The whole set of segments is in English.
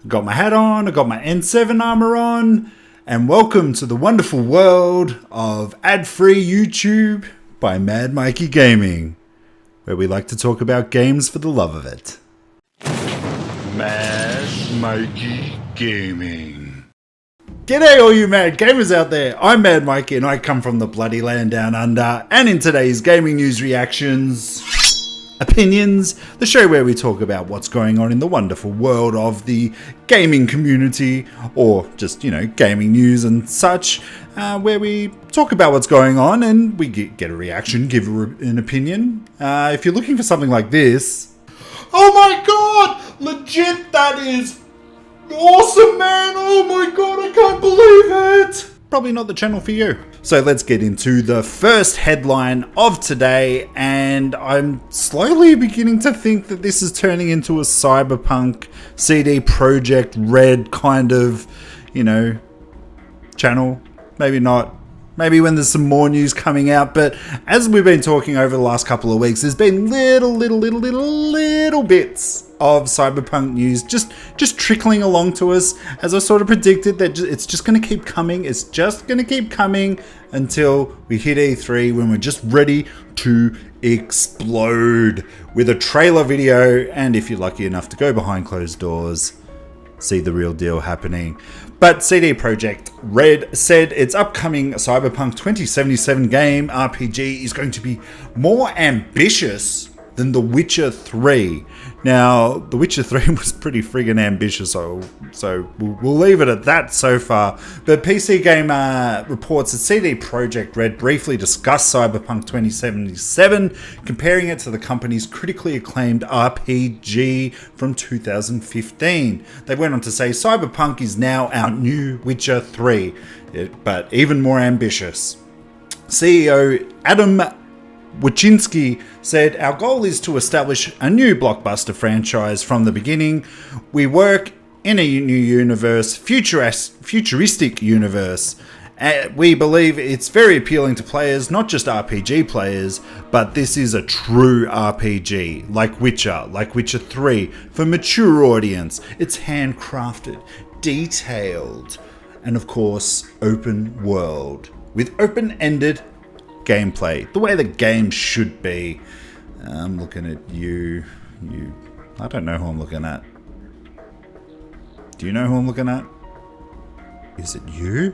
I got my hat on, I got my N7 armor on, and welcome to the wonderful world of ad-free YouTube by Mad Mikeey Gaming, where we like to talk about games for the love of it. Mad Mikeey Gaming. G'day all you mad gamers out there, I'm Mad Mikeey and I come from the bloody land down under, and in today's gaming news reactions, opinions, the show where we talk about what's going on in the wonderful world of the gaming community, or just, gaming news and such, where we talk about what's going on and we get a reaction, give an opinion. If you're looking for something like this, oh my god, legit, that is awesome, man. Oh my god, I can't believe it. Probably not the channel for you. So let's get into the first headline of today, and I'm slowly beginning to think that this is turning into a Cyberpunk CD Projekt Red kind of, channel. Maybe not. Maybe when there's some more news coming out, but as we've been talking over the last couple of weeks, there's been little bits of Cyberpunk news just trickling along to us, as I sort of predicted that it's just going to keep coming. It's just going to keep coming until we hit E3, when we're just ready to explode with a trailer video, and if you're lucky enough to go behind closed doors, see the real deal happening. But CD Projekt Red said its upcoming Cyberpunk 2077 game RPG is going to be more ambitious than The Witcher 3. Now, The Witcher 3 was pretty friggin' ambitious, so we'll leave it at that so far. But PC Gamer reports that CD Projekt Red briefly discussed Cyberpunk 2077, comparing it to the company's critically acclaimed RPG from 2015. They went on to say Cyberpunk is now our new Witcher 3, but even more ambitious. CEO Adam Wachinski said, "Our goal is to establish a new blockbuster franchise from the beginning. We work in a new universe, futuristic universe. We believe it's very appealing to players, not just RPG players, but this is a true RPG, like Witcher 3, for mature audience. It's handcrafted, detailed, and of course, open world, with open-ended gameplay, the way the game should be." I'm looking at you. I don't know who I'm looking at. Do you know who I'm looking at? Is it you?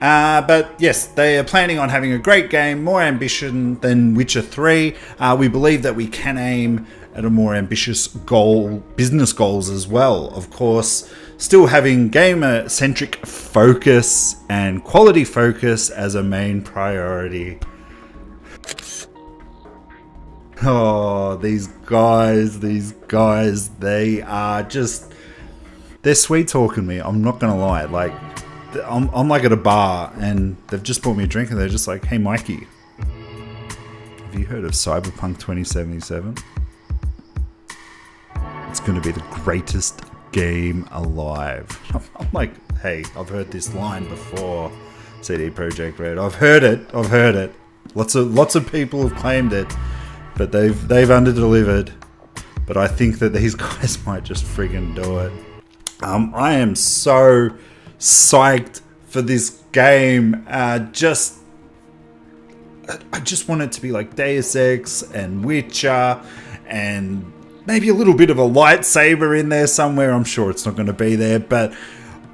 But yes, they are planning on having a great game, more ambition than Witcher 3. We believe that we can aim at a more ambitious goal, business goals as well. Of course, still having gamer-centric focus and quality focus as a main priority. Oh, these guys, they're sweet talking me. I'm not gonna lie. Like, I'm like at a bar and they've just bought me a drink and they're just like, "Hey Mikey, have you heard of Cyberpunk 2077? It's gonna be the greatest game alive." I'm like, "Hey, I've heard this line before, CD Projekt Red. I've heard it. Lots of people have claimed it, but they've underdelivered. But I think that these guys might just friggin' do it." I am so psyched for this game. I just want it to be like Deus Ex and Witcher, and maybe a little bit of a lightsaber in there somewhere. I'm sure it's not going to be there, but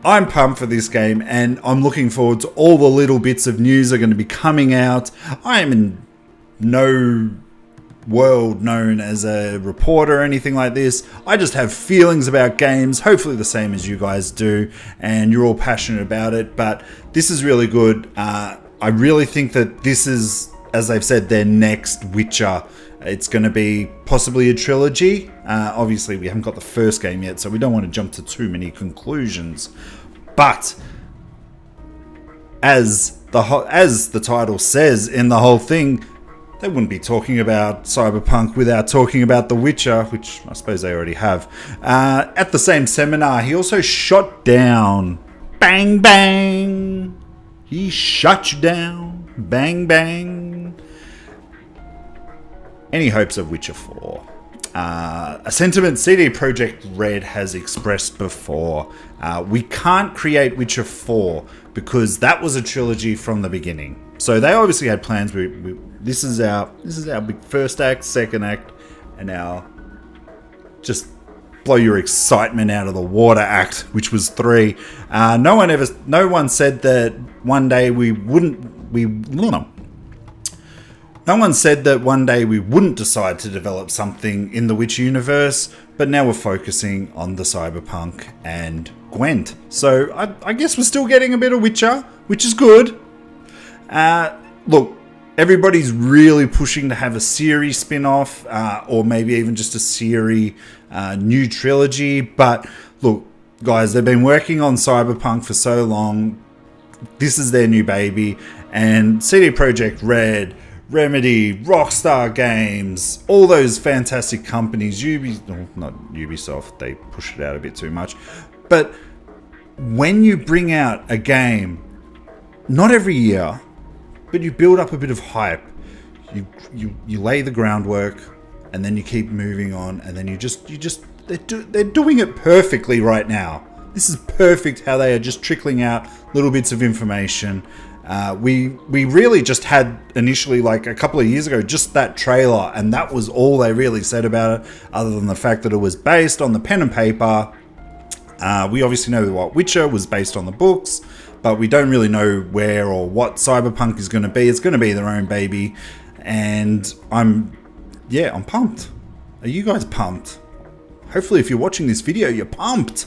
I'm pumped for this game, and I'm looking forward to all the little bits of news that are going to be coming out. I am in no world known as a reporter or anything like this. I just have feelings about games, hopefully the same as you guys do, and you're all passionate about it. But this is really good. I really think that this is, as they've said, their next Witcher. It's going to be possibly a trilogy. Obviously, we haven't got the first game yet, so we don't want to jump to too many conclusions. But as the title says in the whole thing, they wouldn't be talking about Cyberpunk without talking about The Witcher, which I suppose they already have. At the same seminar, he also shot down. Bang, bang. He shut you down. Bang, bang. Any hopes of Witcher 4? a sentiment CD Projekt Red has expressed before. We can't create Witcher 4 because that was a trilogy from the beginning. So they obviously had plans. This is our big first act, second act, and now just blow your excitement out of the water act, which was 3. No one said that one day we wouldn't decide to develop something in the Witcher universe, but now we're focusing on the Cyberpunk and Gwent. So I guess we're still getting a bit of Witcher, which is good. Look, everybody's really pushing to have a series spin-off, or maybe even just a series new trilogy. But look, guys, they've been working on Cyberpunk for so long. This is their new baby, and CD Projekt Red, Remedy, Rockstar Games, all those fantastic companies, not Ubisoft, they push it out a bit too much. But when you bring out a game, not every year, but you build up a bit of hype, you lay the groundwork, and then you keep moving on, and then they're doing it perfectly right now. This is perfect how they are just trickling out little bits of information. We really just had initially, like a couple of years ago, just that trailer, and that was all they really said about it, other than the fact that it was based on the pen and paper. We obviously know what Witcher was based on the books, but we don't really know where or what Cyberpunk is going to be. It's going to be their own baby, and I'm pumped. Are you guys pumped? Hopefully, if you're watching this video, you're pumped.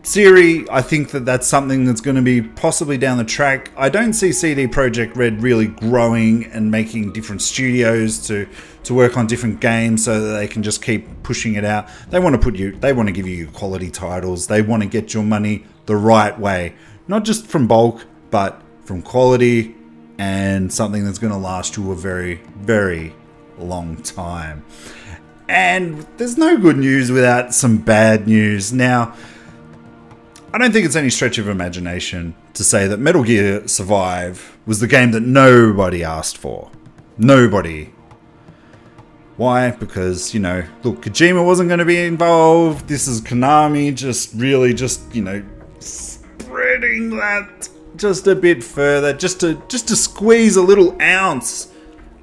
Siri, I think that's something that's going to be possibly down the track. I don't see CD Projekt Red really growing and making different studios to work on different games so that they can just keep pushing it out. They want to give you quality titles. They want to get your money the right way, not just from bulk, but from quality and something that's going to last you a very, very long time. And there's no good news without some bad news. Now, I don't think it's any stretch of imagination to say that Metal Gear Survive was the game that nobody asked for. Nobody. Why? Because, look, Kojima wasn't going to be involved. This is Konami spreading that just a bit further, just to squeeze a little ounce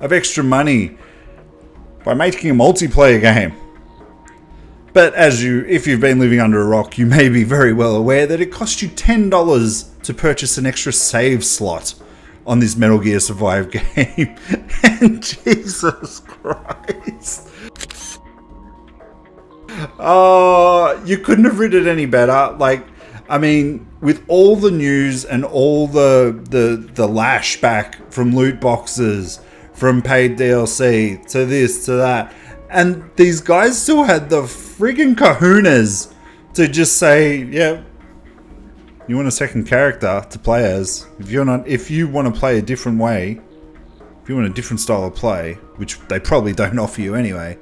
of extra money by making a multiplayer game. But if you've been living under a rock, you may be very well aware that it cost you $10 to purchase an extra save slot on this Metal Gear Survive game. And Jesus Christ. Oh, you couldn't have written it any better. With all the news and all the lash back from loot boxes, from paid DLC, to this, to that, and these guys still had the friggin' kahunas to just say, yeah, you want a second character to play as. If you want to play a different way, if you want a different style of play, which they probably don't offer you anyway,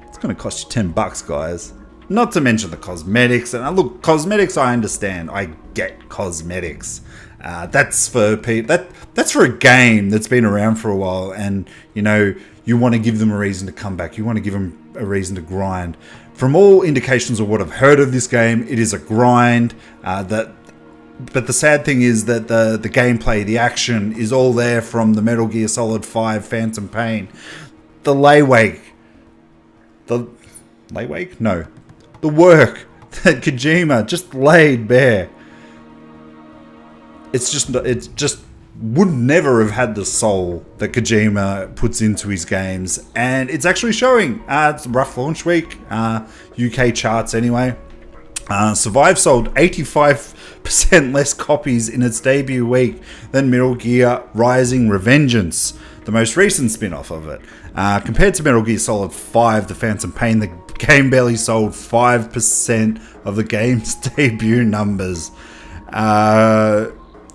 it's going to cost you $10, guys. Not to mention the cosmetics. And look, cosmetics, I understand. I get cosmetics. That's for a game that's been around for a while, and you want to give them a reason to come back. You want to give them a reason to grind. From all indications of what I've heard of this game, it is a grind. But the sad thing is that the gameplay, the action, is all there from the Metal Gear Solid 5 Phantom Pain. The work that Kojima just laid bare. It's just would never have had the soul that Kojima puts into his games, and it's actually showing. It's a rough launch week, UK charts anyway. Survive sold 85% less copies in its debut week than Metal Gear Rising: Revengeance, the most recent spin-off of it. Compared to Metal Gear Solid 5, The Phantom Pain, the game barely sold 5% of the game's debut numbers.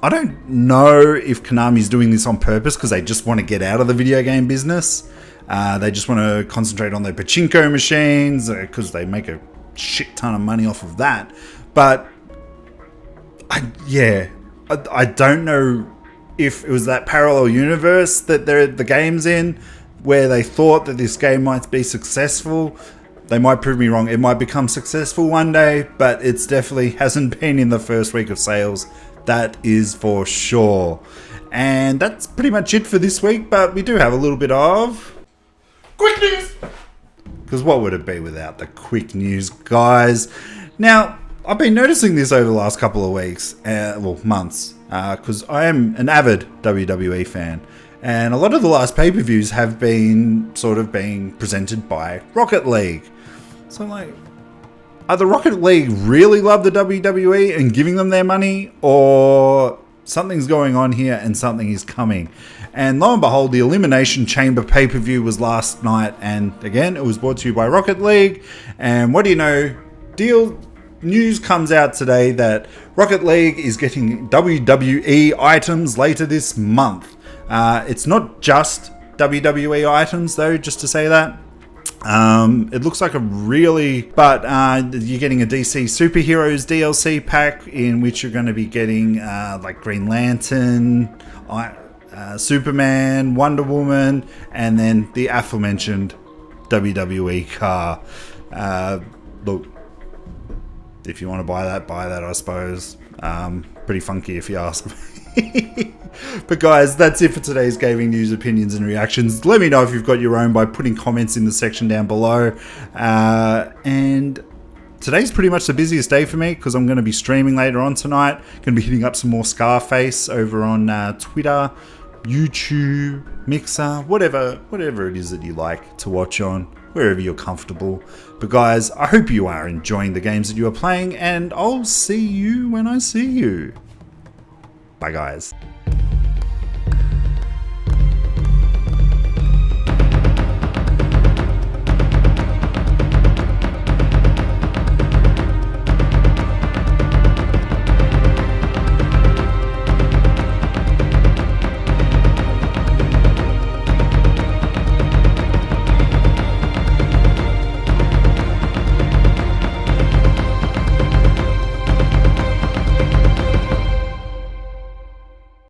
I don't know if Konami's doing this on purpose because they just want to get out of the video game business. They just want to concentrate on their pachinko machines because they make a shit ton of money off of that. But I don't know if it was that parallel universe that the game's in where they thought that this game might be successful. They might prove me wrong. It might become successful one day, but it's definitely hasn't been in the first week of sales. That is for sure. And that's pretty much it for this week, but we do have a little bit of quick news. Because what would it be without the quick news, guys? Now, I've been noticing this over the last couple of weeks, well, months, because I am an avid WWE fan. And a lot of the last pay-per-views have been sort of being presented by Rocket League. So I'm like, are the Rocket League really love the WWE and giving them their money? Or something's going on here and something is coming? And lo and behold, the Elimination Chamber pay-per-view was last night. And again, it was brought to you by Rocket League. And what do you know? News comes out today that Rocket League is getting WWE items later this month. It's not just WWE items though, just to say that. It looks like but you're getting a DC Superheroes DLC pack in which you're going to be getting like Green Lantern, Superman, Wonder Woman, and then the aforementioned WWE car. Look, if you want to buy that, I suppose. Pretty funky if you ask me. But guys, that's it for today's gaming news, opinions and reactions. Let me know if you've got your own by putting comments in the section down below. And today's pretty much the busiest day for me because I'm going to be streaming later on tonight. Going to be hitting up some more Scarface over on Twitter, YouTube, Mixer, whatever it is that you like to watch on, wherever you're comfortable. But guys, I hope you are enjoying the games that you are playing, and I'll see you when I see you. Bye guys.